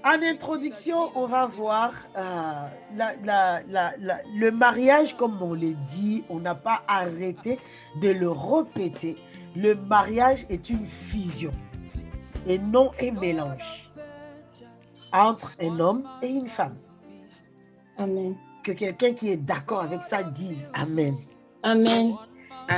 En introduction, on va voir le mariage, comme on l'a dit, on n'a pas arrêté de le répéter. Le mariage est une fusion et non un mélange entre un homme et une femme. Amen. Que quelqu'un qui est d'accord avec ça dise Amen. Amen.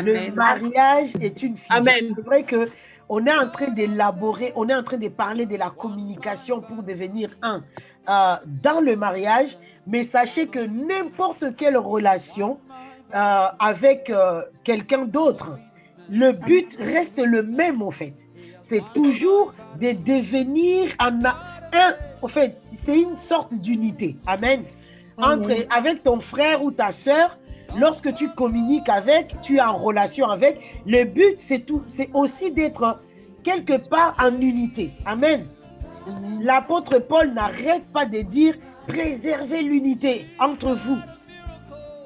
Le mariage est une fusion. Amen. C'est vrai que on est en train d'élaborer, on est en train de parler de la communication pour devenir un dans le mariage, mais sachez que n'importe quelle relation avec quelqu'un d'autre, le but reste le même en fait. C'est toujours de devenir un. En fait, c'est une sorte d'unité. Amen. Avec ton frère ou ta sœur, lorsque tu communiques avec, tu es en relation avec, le but, c'est aussi d'être quelque part en unité. Amen. L'apôtre Paul n'arrête pas de dire préservez l'unité entre vous.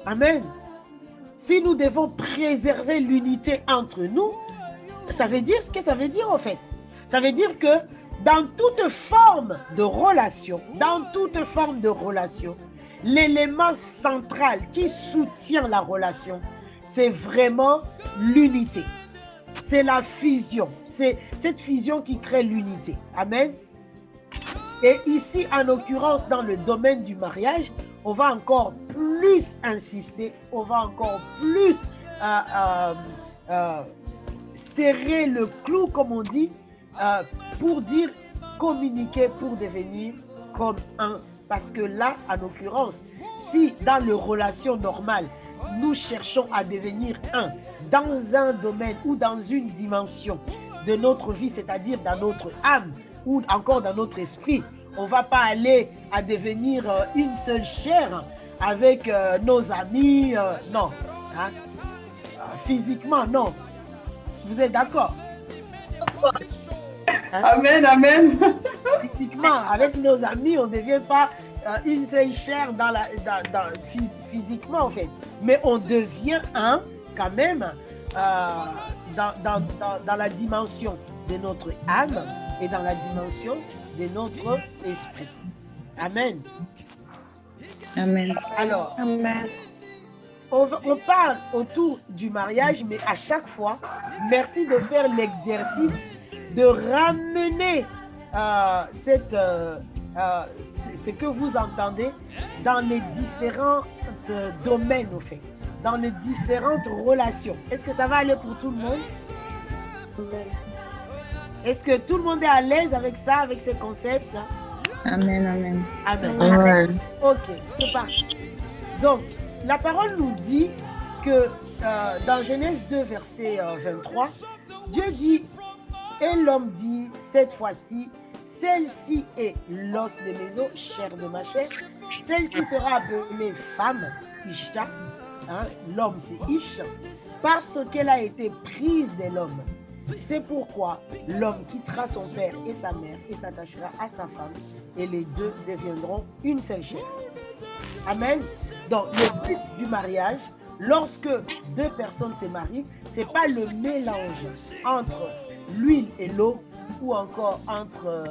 Amen. Si nous devons préserver l'unité entre nous, ça veut dire ce que ça veut dire en fait. Ça veut dire que dans toute forme de relation, l'élément central qui soutient la relation, c'est vraiment l'unité. C'est la fusion. C'est cette fusion qui crée l'unité. Amen. Et ici, en l'occurrence, dans le domaine du mariage, on va encore plus insister, on va encore plus serrer le clou, comme on dit, pour dire communiquer pour devenir comme un. Parce que là, en l'occurrence, si dans les relations normales, nous cherchons à devenir un dans un domaine ou dans une dimension de notre vie, c'est-à-dire dans notre âme ou encore dans notre esprit, on ne va pas aller à devenir une seule chair avec nos amis, non. Hein? Physiquement, non. Vous êtes d'accord? Hein? Amen, amen. Typiquement, avec nos amis, on ne devient pas une seule chair physiquement, en fait. Mais on devient un, quand même, dans la dimension de notre âme et dans la dimension de notre esprit. Amen. Amen. Alors, amen. On parle autour du mariage, mais à chaque fois, merci de faire l'exercice de ramener ce que vous entendez dans les différents domaines, au fait, dans les différentes relations. Est-ce que ça va aller pour tout le monde? Est-ce que tout le monde est à l'aise avec ça, avec ces concepts? Amen, amen. Amen. Amen. Ok, c'est parti. Donc, la parole nous dit que dans Genèse 2, verset 23, Dieu dit, et l'homme dit, cette fois-ci, celle-ci est l'os de mes os, chair de ma chair. Celle-ci sera appelée femme, Ishta. Hein, l'homme, c'est Ish, parce qu'elle a été prise de l'homme. C'est pourquoi l'homme quittera son père et sa mère et s'attachera à sa femme, et les deux deviendront une seule chair. Amen. Donc, le but du mariage, lorsque deux personnes se marient, ce n'est pas le mélange entre l'huile et l'eau, ou encore entre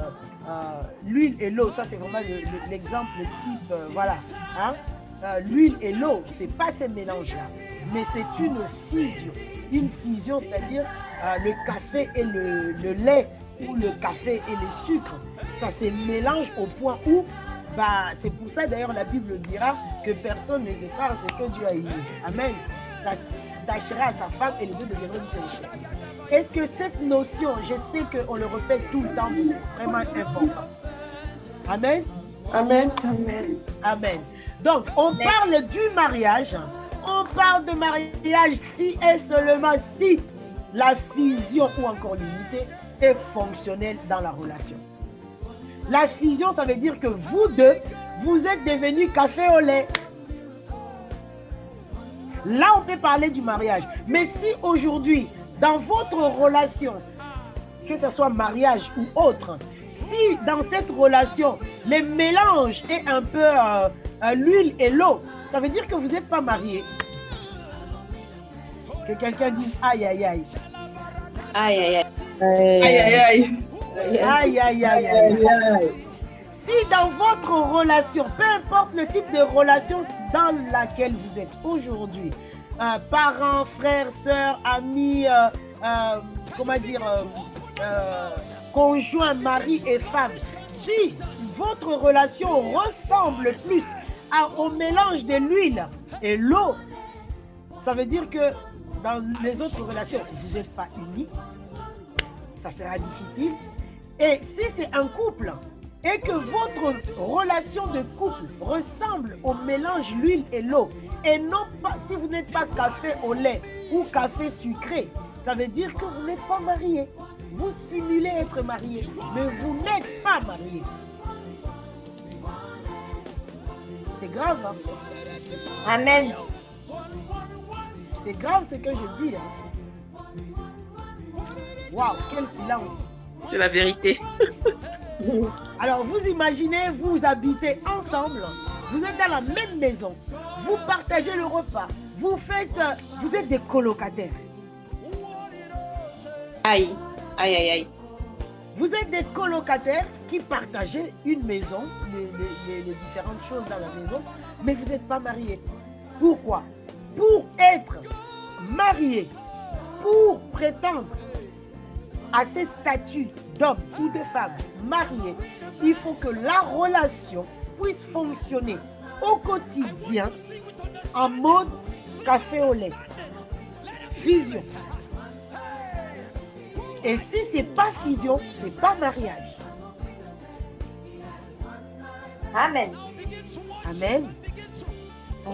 l'huile et l'eau. Ça, c'est vraiment l'exemple type, voilà. Hein? L'huile et l'eau, ce n'est pas ce mélange-là, mais c'est une fusion. Une fusion, c'est-à-dire le café et le lait, ou le café et le sucre. Ça se mélange au point où, c'est pour ça d'ailleurs la Bible dira que personne ne sépare ce que Dieu a uni. Amen. T'attacheras à sa femme et les deux deviendront une seule chair. Est-ce que cette notion, je sais qu'on le répète tout le temps, mais c'est vraiment important. Amen. Amen. Amen. Amen. Donc, on parle du mariage. On parle de mariage si et seulement si la fusion ou encore l'unité est fonctionnelle dans la relation. La fusion, ça veut dire que vous deux, vous êtes devenus café au lait. Là, on peut parler du mariage. Mais si aujourd'hui, dans votre relation, que ce soit mariage ou autre, si dans cette relation, le mélange est un peu l'huile et l'eau, ça veut dire que vous n'êtes pas mariés. Que quelqu'un dise aïe, aïe, aïe. Aïe, aïe, aïe. Aïe, aïe, aïe. Aïe, aïe, aïe, aïe. Si dans votre relation, peu importe le type de relation dans laquelle vous êtes aujourd'hui, parents, frères, sœurs, amis, conjoint, mari et femme, si votre relation ressemble plus au mélange de l'huile et l'eau, ça veut dire que dans les autres relations, vous n'êtes pas unis, ça sera difficile. Et si c'est un couple et que votre relation de couple ressemble au mélange l'huile et l'eau, et non pas, si vous n'êtes pas café au lait ou café sucré, ça veut dire que vous n'êtes pas marié. Vous simulez être marié, mais vous n'êtes pas marié. C'est grave, hein? Amen. C'est grave ce que je dis. Hein? Waouh, quel silence. C'est la vérité. Alors, vous imaginez, vous habitez ensemble, vous êtes dans la même maison, vous partagez le repas, vous êtes des colocataires. Aïe, aïe, aïe, aïe. Vous êtes des colocataires qui partagez une maison, les différentes choses dans la maison, mais vous n'êtes pas mariés. Pourquoi? Pour être marié, pour prétendre à ces statuts d'homme ou de femme mariés, il faut que la relation puisse fonctionner au quotidien en mode café au lait. Fusion. Et si ce n'est pas fusion, ce n'est pas mariage. Amen. Amen.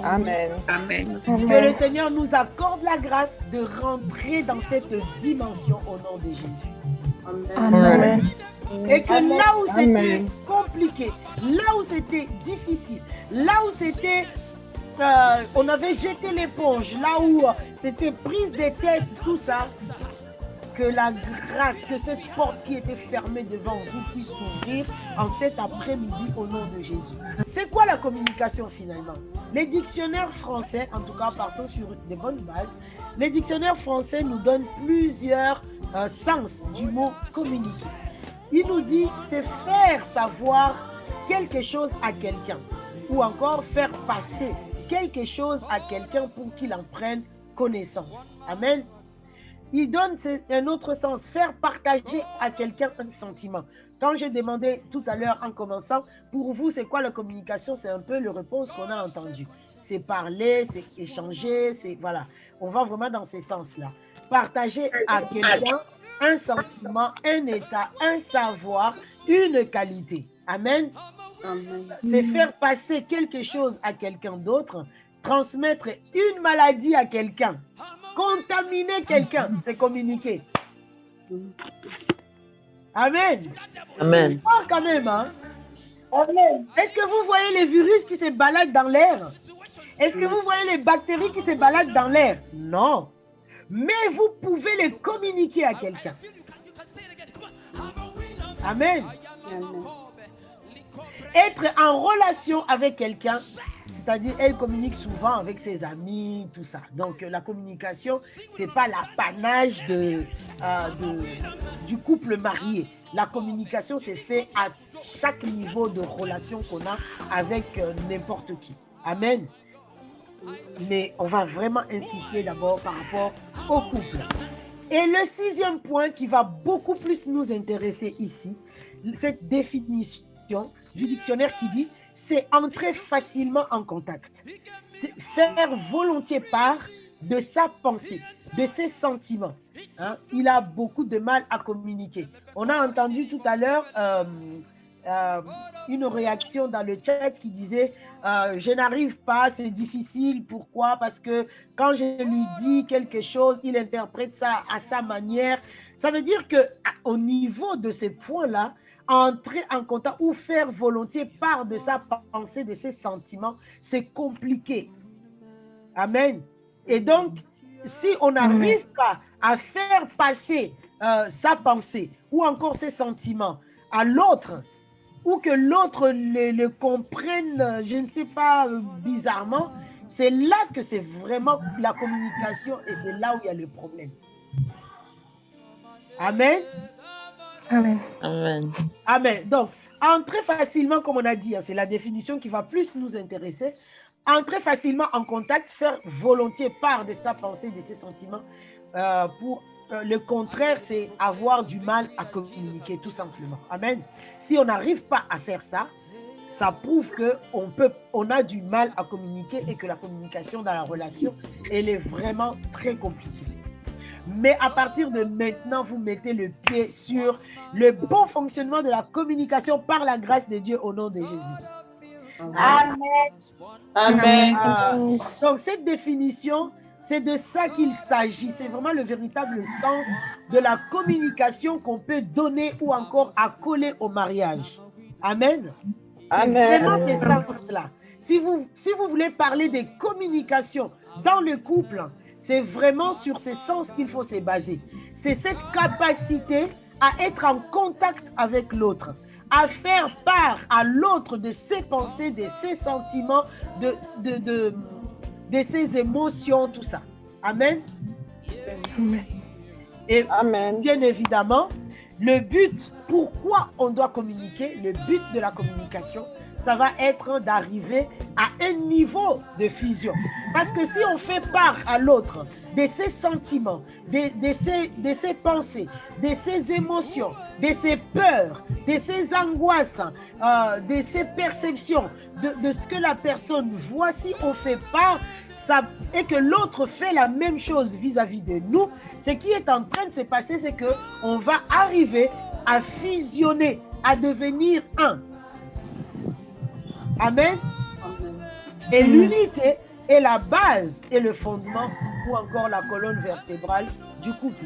Amen. Amen. Que le Seigneur nous accorde la grâce de rentrer dans cette dimension au nom de Jésus. Amen. Et que là où c'était compliqué, là où c'était difficile, là où c'était, on avait jeté l'éponge, là où c'était prise des têtes, tout ça, que la grâce, que cette porte qui était fermée devant vous puisse s'ouvrir en cet après-midi au nom de Jésus. C'est quoi la communication finalement? Les dictionnaires français, en tout cas partons sur des bonnes bases, les dictionnaires français nous donnent plusieurs sens du mot communiquer. Il nous dit c'est faire savoir quelque chose à quelqu'un ou encore faire passer quelque chose à quelqu'un pour qu'il en prenne connaissance. Amen. Il donne un autre sens, faire partager à quelqu'un un sentiment. Quand j'ai demandé tout à l'heure en commençant, pour vous, c'est quoi la communication? C'est un peu la réponse qu'on a entendue. C'est parler, c'est échanger, c'est voilà. On va vraiment dans ces sens-là. Partager à quelqu'un un sentiment, un état, un savoir, une qualité. Amen. Amen. C'est faire passer quelque chose à quelqu'un d'autre, transmettre une maladie à quelqu'un. Contaminer quelqu'un, c'est communiquer. Amen. Amen. Oh, quand même, hein? Amen. Est-ce que vous voyez les virus qui se baladent dans l'air? Est-ce que vous voyez les bactéries qui se baladent dans l'air? Non. Mais vous pouvez les communiquer à quelqu'un. Amen. Amen. Être en relation avec quelqu'un, c'est-à-dire elle communique souvent avec ses amis, tout ça. Donc la communication, ce n'est pas l'apanage du couple marié. La communication, c'est fait à chaque niveau de relation qu'on a avec n'importe qui. Amen. Mais on va vraiment insister d'abord par rapport au couple. Et le sixième point qui va beaucoup plus nous intéresser ici, cette définition du dictionnaire qui dit c'est entrer facilement en contact, c'est faire volontiers part de sa pensée, de ses sentiments. Hein? Il a beaucoup de mal à communiquer. On a entendu tout à l'heure une réaction dans le chat qui disait je n'arrive pas, c'est difficile. Pourquoi? Parce que quand je lui dis quelque chose, il interprète ça à sa manière. Ça veut dire qu'au niveau de ces points-là, entrer en contact ou faire volontiers part de sa pensée, de ses sentiments, c'est compliqué. Amen. Et donc, si on n'arrive pas à faire passer sa pensée ou encore ses sentiments à l'autre, ou que l'autre le comprenne, je ne sais pas, bizarrement, c'est là que c'est vraiment la communication et c'est là où il y a le problème. Amen. Amen. Amen. Amen. Donc, Entrer facilement, comme on a dit, c'est la définition qui va plus nous intéresser. Entrer facilement en contact, faire volontiers part de sa pensée, de ses sentiments. Le contraire, c'est avoir du mal à communiquer, tout simplement. Amen. Si on n'arrive pas à faire ça, ça prouve qu'on a du mal à communiquer et que la communication dans la relation, elle est vraiment très compliquée. Mais à partir de maintenant, vous mettez le pied sur le bon fonctionnement de la communication par la grâce de Dieu au nom de Jésus. Amen. Amen. Donc cette définition, c'est de ça qu'il s'agit. C'est vraiment le véritable sens de la communication qu'on peut donner ou encore accoler au mariage. Amen. C'est vraiment ces sens-là. Si vous voulez parler des communications dans le couple, c'est vraiment sur ces sens qu'il faut se baser. C'est cette capacité à être en contact avec l'autre, à faire part à l'autre de ses pensées, de ses sentiments, de ses émotions, tout ça. Amen. Et bien évidemment, le but, pourquoi on doit communiquer, le but de la communication, ça va être d'arriver à un niveau de fusion. Parce que si on fait part à l'autre de ses sentiments, de ses pensées, de ses émotions, de ses peurs, de ses angoisses, de ses perceptions, de ce que la personne voit, si on fait part, et que l'autre fait la même chose vis-à-vis de nous, ce qui est en train de se passer, c'est qu'on va arriver à fusionner, à devenir un. Amen. Et l'unité est la base et le fondement ou encore la colonne vertébrale du couple.